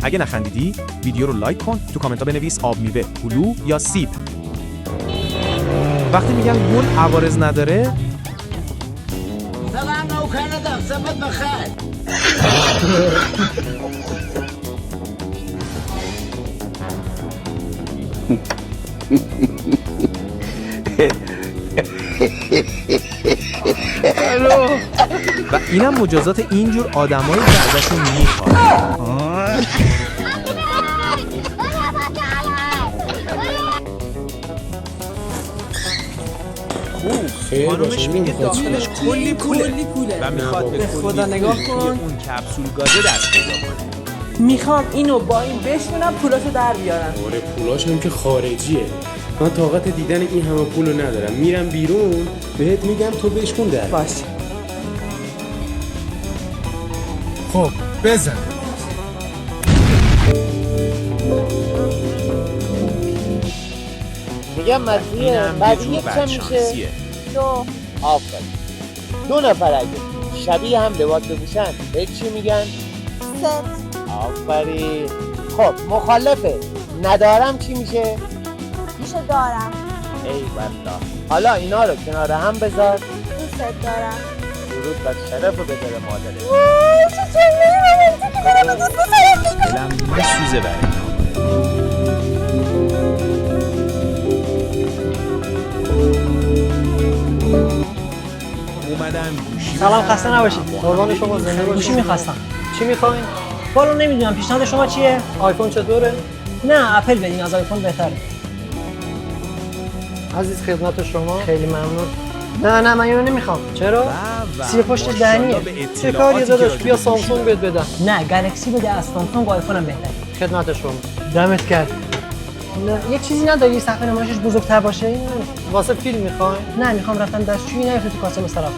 اگه نخندیدی ویدیو رو لایک کن، تو کامنت ها بنویس آب میوه، هلو یا سیب. وقتی میگن گل عوارض نداره طبعا لو كان ده ثبت بخير. و اینم مجازات اینجور آدمایی که ازشون میخواد. خانومش میگه داخلش کلی پوله و میخواد به خدا نگاه کن اون کپسول گازه دست پیدا کنه. میخوام اینو با این بشونم پولاشو در بیارم. آره پولاش هم که خارجیه. من طاقت دیدن این همه پولو ندارم. میرم بیرون بهت میگم تو بشکن در. باش. خب بزن. میگم مزیه بعد یک چه میشه؟ 2 آفرین 2 نفر اگه شبیه هم لباس بپوشن به چی میگن؟ 3 آفرین. خب مخالفه ندارم چی میشه؟ میشه دارم. ای والله. حالا اینا رو کنار هم بذار. دوست دارم. درود بر شرف و بهتر مادره. دلم میسوزه برای اینا. اومدم گوشی سلام، خسته نباشید. قربان شما، زنده باشید. گوشی می‌خواستم. چی می‌خواین؟ والا نمیدونم، پیشنهاد شما چیه؟ آیفون چطوره؟ نه، اپل بدین، از آیفون بهتره. عزیز خدمت شما. خیلی ممنون. نه من اینو نمیخوام. چرا؟ سی پشت دهنیه. چه کاری داداش؟ بیا سامسونگ بهت بدم. نه، گلکسی بده، از سامسونگ و آیفون هم بهتره. خدمت شما. دمت گرم. نه، یه چیزی نداری صفحه نمایشش بزرگتر باشه؟ این واسه فیلم میخوای؟ نه، میخوام رفتم دستشویی نیفته تو کاسه مصرف.